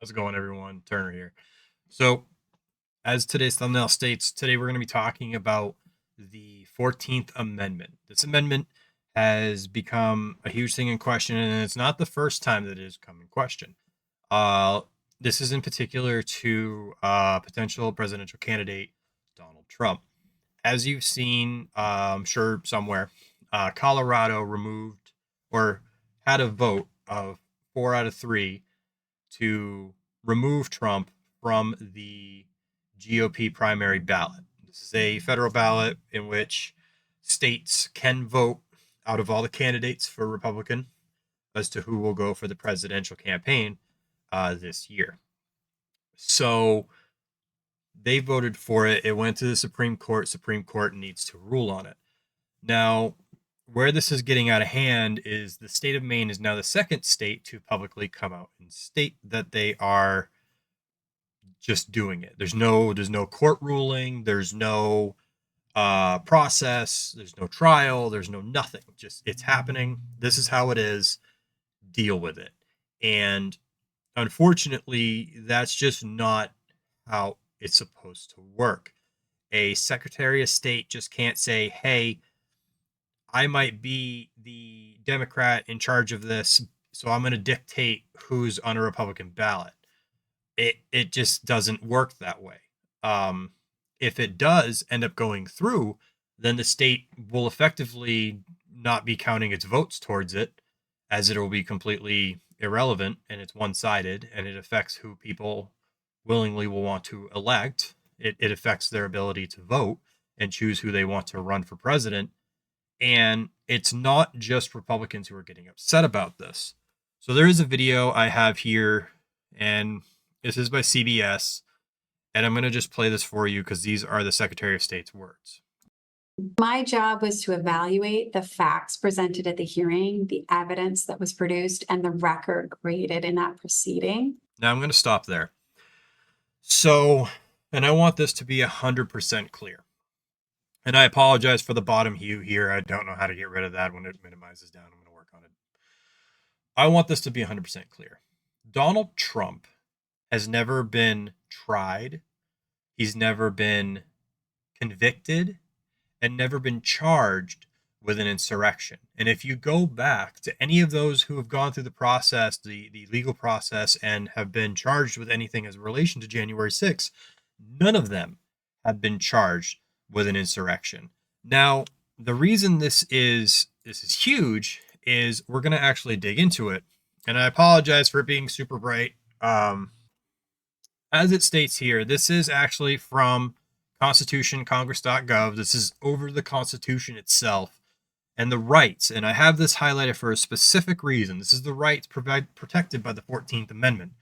How's it going, everyone? Turner here. So, as today's thumbnail states, today we're going to be talking about the 14th Amendment. This amendment has become a huge thing in question, and it's not the first time that it has come in question. This is in particular to potential presidential candidate Donald Trump. As you've seen, I'm sure somewhere, Colorado removed or had a vote of 4 out of 3 to remove Trump from the GOP primary ballot. This is a federal ballot in which states can vote out of all the candidates for Republican as to who will go for the presidential campaign this year. So they voted for it. It went to the Supreme Court. Supreme Court needs to rule on it. Now, where this is getting out of hand is the state of Maine is now the second state to publicly come out and state that they are just doing it. There's no court ruling. There's no process. There's no trial. There's no nothing. Just it's happening. This is how it is. Deal with it. And unfortunately, that's just not how it's supposed to work. A Secretary of State just can't say, hey, I might be the Democrat in charge of this, so I'm going to dictate who's on a Republican ballot. It just doesn't work that way. If it does end up going through, then the state will effectively not be counting its votes towards it, as it will be completely irrelevant and it's one-sided, and it affects who people willingly will want to elect. It affects their ability to vote and choose who they want to run for president. And it's not just Republicans who are getting upset about this. So there is a video I have here, and this is by CBS. And I'm going to just play this for you because these are the Secretary of State's words. My job was to evaluate the facts presented at the hearing, the evidence that was produced, and the record created in that proceeding. Now I'm going to stop there. So, and I want this to be 100% clear. And I apologize for the bottom hue here. I don't know how to get rid of that when it minimizes down. I'm going to work on it. I want this to be 100% clear. Donald Trump has never been tried. He's never been convicted and never been charged with an insurrection. And if you go back to any of those who have gone through the process, the legal process, and have been charged with anything as a relation to January 6th, none of them have been charged with an insurrection. Now, the reason this is huge is we're going to actually dig into it. And I apologize for it being super bright. As it states here, this is actually from constitutioncongress.gov. This is over the Constitution itself and the rights. And I have this highlighted for a specific reason. This is the rights protected by the 14th Amendment.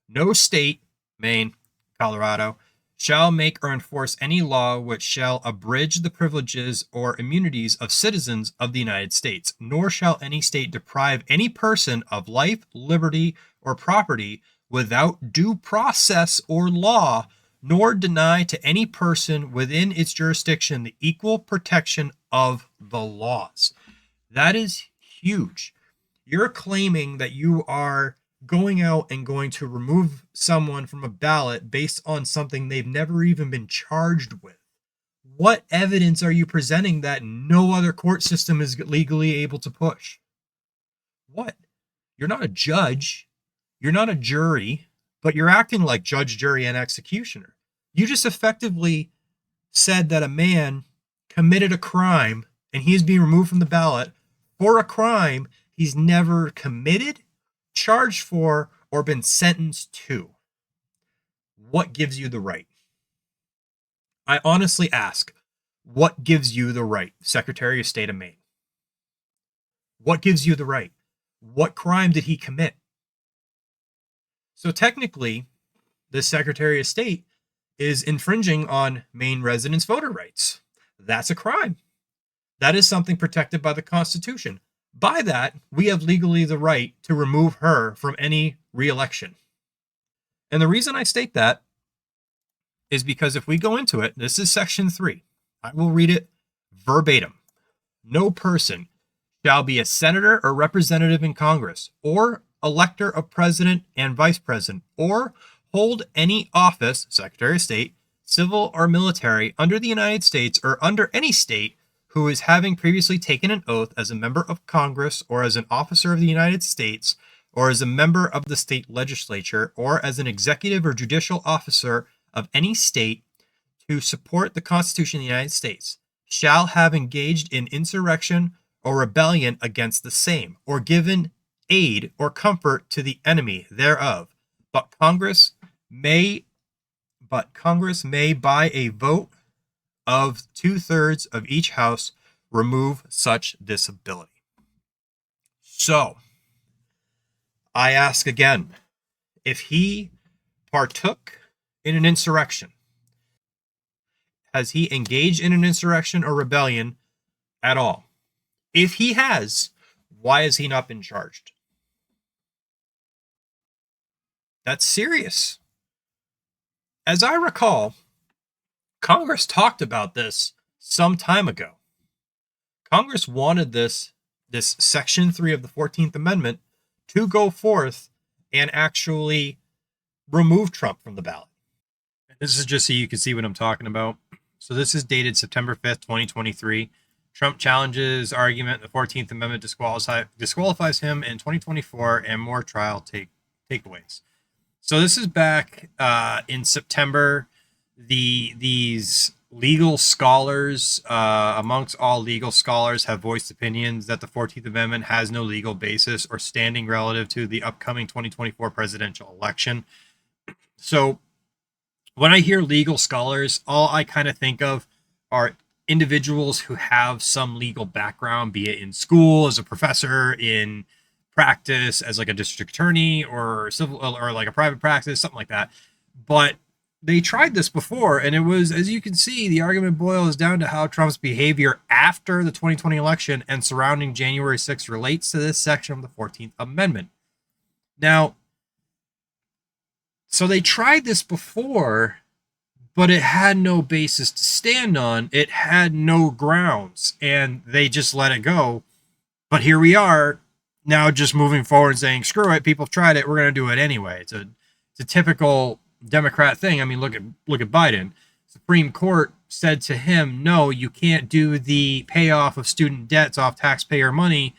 No state, Maine, Colorado, shall make or enforce any law which shall abridge the privileges or immunities of citizens of the United States, nor shall any state deprive any person of life, liberty, or property without due process or law, nor deny to any person within its jurisdiction the equal protection of the laws. That is huge. You're claiming that you are going out and going to remove someone from a ballot based on something they've never even been charged with. What evidence are you presenting that no other court system is legally able to push? What? You're not a judge. You're not a jury, but you're acting like judge, jury, and executioner. You just effectively said that a man committed a crime and he is being removed from the ballot for a crime he's never committed, charged for, or been sentenced to. What gives you the right? I honestly ask, what gives you the right, Secretary of State of Maine? What gives you the right? What crime did he commit? So technically, the Secretary of State is infringing on Maine residents' voter rights. That's a crime. That is something protected by the Constitution. By that, we have legally the right to remove her from any re-election. And the reason I state that is because if we go into it, this is Section 3. I will read it verbatim. No person shall be a senator or representative in Congress or elector of president and vice president, or hold any office, Secretary of State, civil or military, under the United States or under any state, who is having previously taken an oath as a member of Congress or as an officer of the United States or as a member of the state legislature or as an executive or judicial officer of any state to support the Constitution of the United States, shall have engaged in insurrection or rebellion against the same, or given aid or comfort to the enemy thereof. But Congress may by a vote of 2/3 of each house remove such disability. So, I ask again, if he partook in an insurrection, has he engaged in an insurrection or rebellion at all? If he has, why has he not been charged? That's serious. As I recall, Congress talked about this some time ago. Congress wanted this Section 3 of the 14th Amendment to go forth and actually remove Trump from the ballot. This is just so you can see what I'm talking about. So this is dated September 5th, 2023. Trump challenges argument the 14th Amendment disqualifies him in 2024 and more trial takeaways. So this is back in September. These legal scholars, amongst all legal scholars, have voiced opinions that the 14th Amendment has no legal basis or standing relative to the upcoming 2024 presidential election. So when I hear legal scholars, all I kind of think of are individuals who have some legal background, be it in school, as a professor, in practice as like a district attorney or civil or like a private practice, something like that. But they tried this before, and it was, as you can see, the argument boils down to how Trump's behavior after the 2020 election and surrounding January 6th relates to this section of the 14th Amendment. Now, so they tried this before, but it had no basis to stand on. It had no grounds, and they just let it go. But here we are now, just moving forward and saying, screw it, people have tried it, we're going to do it anyway. It's a typical Democrat thing. I mean, look at Biden. Supreme Court said to him, no, you can't do the payoff of student debts off taxpayer money,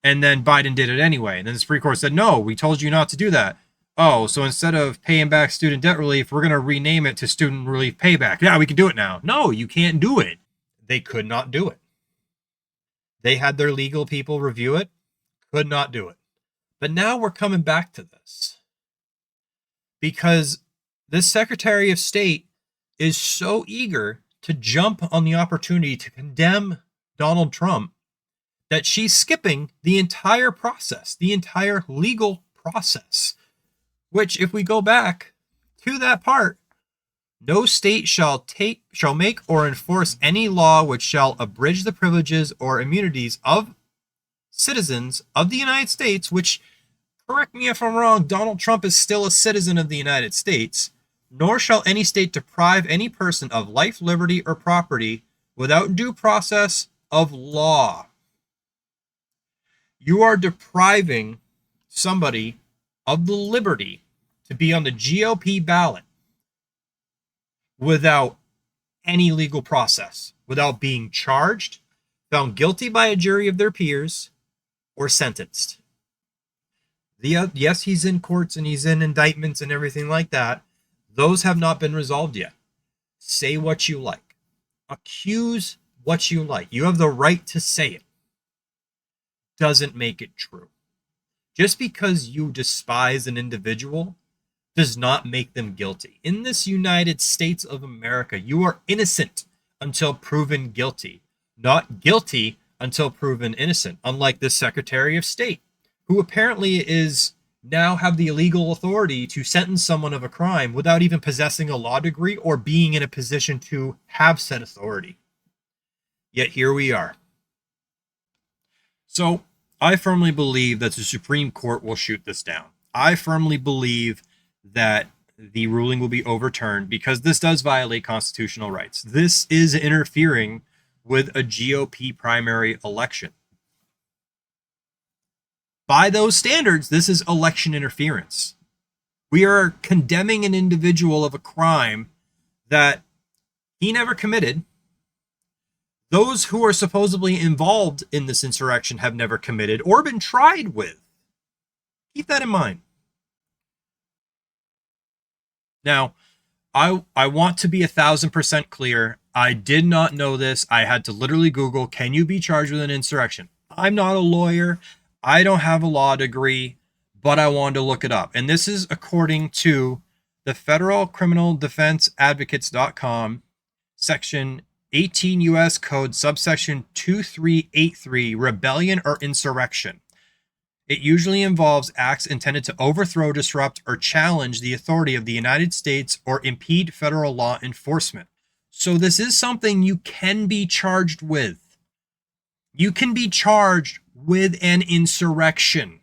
and then Biden did it anyway. And then the Supreme Court said, no, we told you not to do that. Oh, so instead of paying back student debt relief, we're going to rename it to student relief payback. Yeah, we can do it now. No, you can't do it. They could not do it. They had their legal people review it, could not do it. But now we're coming back to this because this Secretary of State is so eager to jump on the opportunity to condemn Donald Trump that she's skipping the entire process, the entire legal process, which, if we go back to that part, no state shall make or enforce any law which shall abridge the privileges or immunities of citizens of the United States, which, correct me if I'm wrong, Donald Trump is still a citizen of the United States, nor shall any state deprive any person of life, liberty, or property without due process of law. You are depriving somebody of the liberty to be on the GOP ballot without any legal process, without being charged, found guilty by a jury of their peers, or sentenced. Yes, he's in courts and he's in indictments and everything like that. Those have not been resolved yet. Say what you like. Accuse what you like. You have the right to say it. Doesn't make it true. Just because you despise an individual does not make them guilty. In this United States of America, you are innocent until proven guilty, not guilty until proven innocent, unlike this Secretary of State, who apparently is now have the legal authority to sentence someone of a crime without even possessing a law degree or being in a position to have said authority. Yet here we are. So I firmly believe that the Supreme Court will shoot this down. I firmly believe that the ruling will be overturned because this does violate constitutional rights. This is interfering with a GOP primary election. By those standards, this is election interference. We are condemning an individual of a crime that he never committed. Those who are supposedly involved in this insurrection have never committed or been tried with. Keep that in mind. Now, I want to be 1,000% clear. I did not know this. I had to literally Google, can you be charged with an insurrection? I'm not a lawyer. I don't have a law degree, but I wanted to look it up. And this is according to the Federal Criminal Defense Advocates.com, section 18 U.S. Code, subsection 2383, rebellion or insurrection. It usually involves acts intended to overthrow, disrupt, or challenge the authority of the United States or impede federal law enforcement. So this is something you can be charged with. You can be charged with an insurrection.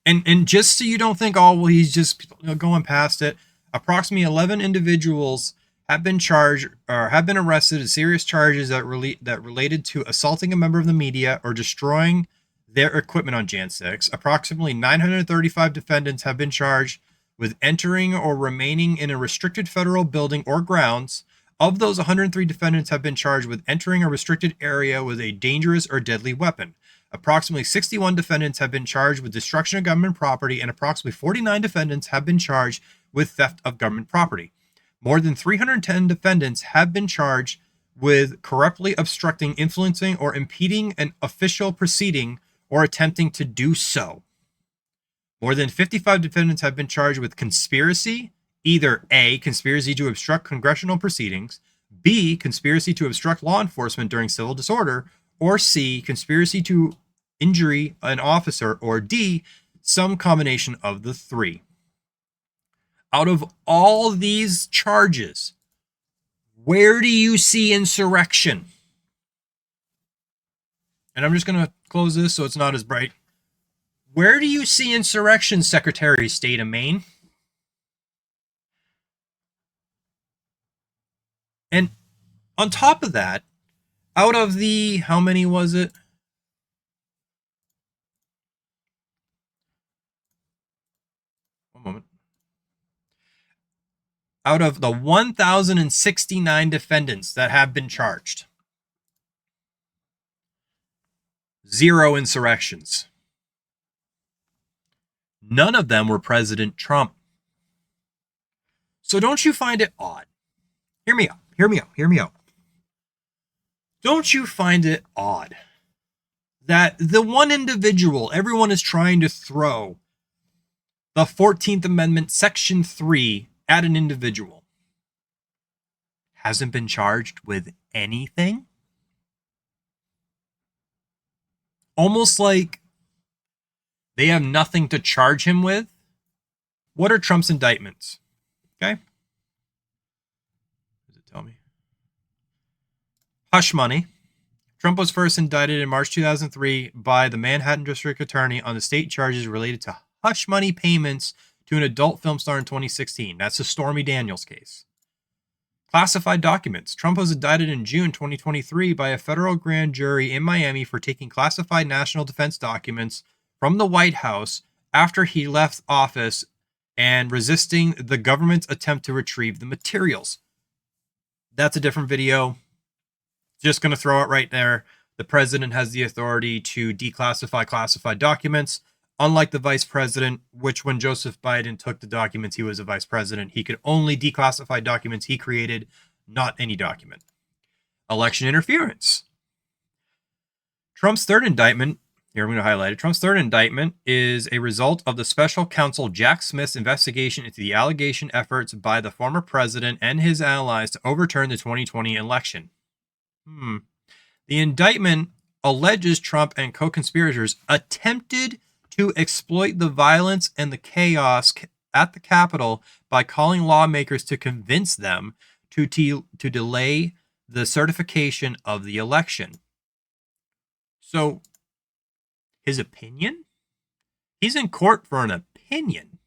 And just so you don't think, oh, well, he's just going past it, approximately 11 individuals have been charged or have been arrested in serious charges that related to assaulting a member of the media or destroying their equipment on Jan 6. Approximately 935 defendants have been charged with entering or remaining in a restricted federal building or grounds. Of those, 103 defendants have been charged with entering a restricted area with a dangerous or deadly weapon. Approximately 61 defendants have been charged with destruction of government property, and approximately 49 defendants have been charged with theft of government property. More than 310 defendants have been charged with corruptly obstructing, influencing, or impeding an official proceeding or attempting to do so. More than 55 defendants have been charged with conspiracy, either A, conspiracy to obstruct congressional proceedings, B, conspiracy to obstruct law enforcement during civil disorder, or C, conspiracy to injury an officer, or D, some combination of the three. Out of all these charges, where do you see insurrection? And I'm just going to close this so it's not as bright. Where do you see insurrection, Secretary of State of Maine? And on top of that, out of the, how many was it? One moment. Out of the 1,069 defendants that have been charged, 0 insurrections. None of them were President Trump. So don't you find it odd? Hear me out. Hear me out. Hear me out. Don't you find it odd that the one individual everyone is trying to throw the 14th Amendment, Section 3, at an individual hasn't been charged with anything? Almost like they have nothing to charge him with. What are Trump's indictments? Okay. What does it tell me? Hush money. Trump was first indicted in March 2003 by the Manhattan District Attorney on the state charges related to hush money payments to an adult film star in 2016. That's the Stormy Daniels case. Classified documents. Trump was indicted in June 2023 by a federal grand jury in Miami for taking classified national defense documents from the White House after he left office and resisting the government's attempt to retrieve the materials. That's a different video. Just going to throw it right there. The president has the authority to declassify classified documents. Unlike the vice president, which when Joseph Biden took the documents, he was a vice president. He could only declassify documents he created, not any document. Election interference. Trump's third indictment, here I'm going to highlight it. Trump's third indictment is a result of the special counsel Jack Smith's investigation into the allegation efforts by the former president and his allies to overturn the 2020 election. The indictment alleges Trump and co-conspirators attempted to exploit the violence and the chaos at the Capitol by calling lawmakers to convince them to delay the certification of the election. So, his opinion? He's in court for an opinion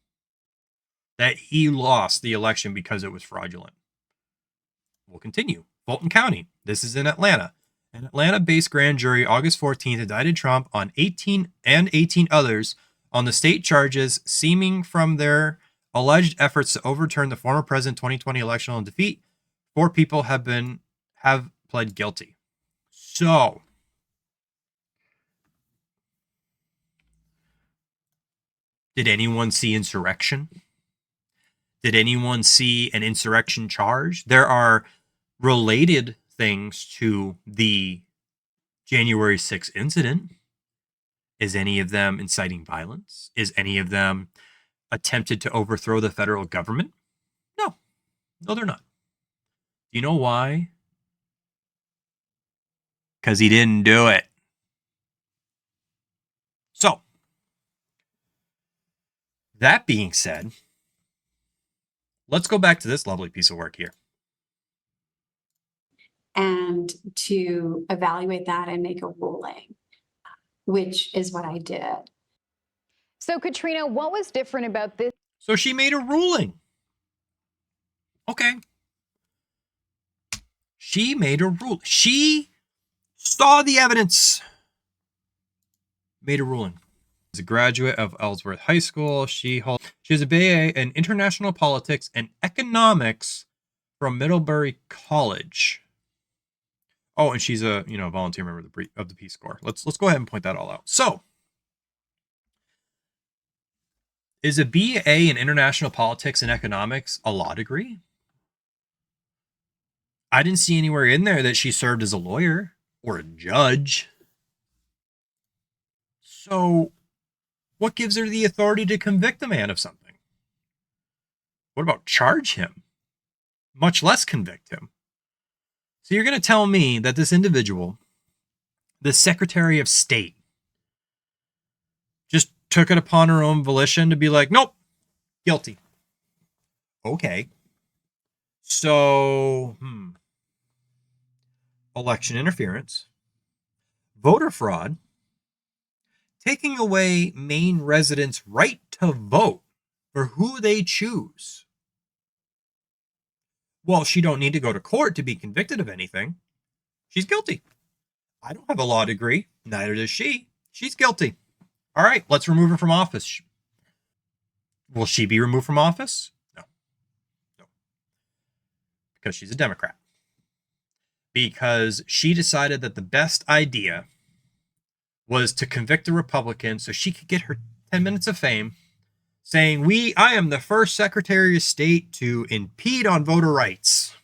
that he lost the election because it was fraudulent. We'll continue. Fulton County. This is in Atlanta. An Atlanta-based grand jury August 14th indicted Trump on 18 others on the state charges stemming from their alleged efforts to overturn the former president's 2020 election defeat. 4 people have pled guilty. So, did anyone see insurrection? Did anyone see an insurrection charge? There are related things to the January 6th incident. Is any of them inciting violence? Is any of them attempted to overthrow the federal government? No. No, they're not. Do you know why? Because he didn't do it. So, that being said, let's go back to this lovely piece of work here. And to evaluate that and make a ruling, which is what I did. So, Katrina, what was different about this? So she made a ruling. Okay. She made a rule. She saw the evidence. Made a ruling. As a graduate of Ellsworth High School, she has a BA in international politics and economics from Middlebury College. Oh, and she's a volunteer member of the Peace Corps. Let's go ahead and point that all out. So, is a BA in international politics and economics a law degree? I didn't see anywhere in there that she served as a lawyer or a judge. So, what gives her the authority to convict a man of something? What about charge him? Much less convict him. So you're going to tell me that this individual, the Secretary of State, just took it upon her own volition to be like, nope, guilty. Okay. So, election interference, voter fraud, taking away Maine residents' right to vote for who they choose. Well, she don't need to go to court to be convicted of anything. She's guilty. I don't have a law degree. Neither does she. She's guilty. All right, let's remove her from office. Will she be removed from office? No. Because she's a Democrat. Because she decided that the best idea was to convict a Republican so she could get her 10 minutes of fame saying, I am the first Secretary of State to impede on voter rights.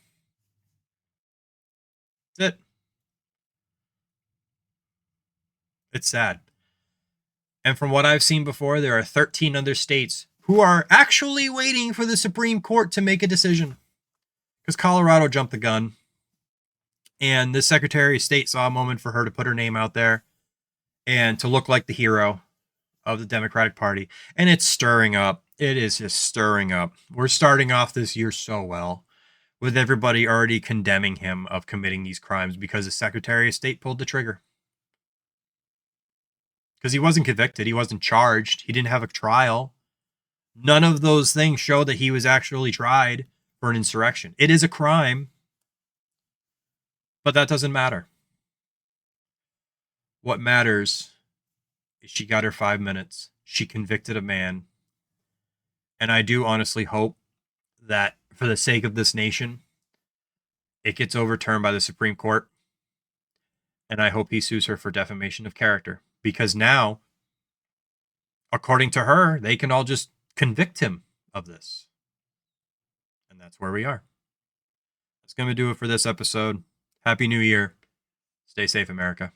That's it. It's sad. And from what I've seen before, there are 13 other states who are actually waiting for the Supreme Court to make a decision. Because Colorado jumped the gun. And the Secretary of State saw a moment for her to put her name out there and to look like the hero of the Democratic Party. And it's stirring up. It is just stirring up. We're starting off this year so well with everybody already condemning him of committing these crimes because the Secretary of State pulled the trigger. Because he wasn't convicted. He wasn't charged. He didn't have a trial. None of those things show that he was actually tried for an insurrection. It is a crime, but that doesn't matter. What matters is she got her 5 minutes. She convicted a man. And I do honestly hope that for the sake of this nation, it gets overturned by the Supreme Court. And I hope he sues her for defamation of character. Because now, according to her, they can all just convict him of this. And that's where we are. That's going to do it for this episode. Happy New Year. Stay safe, America.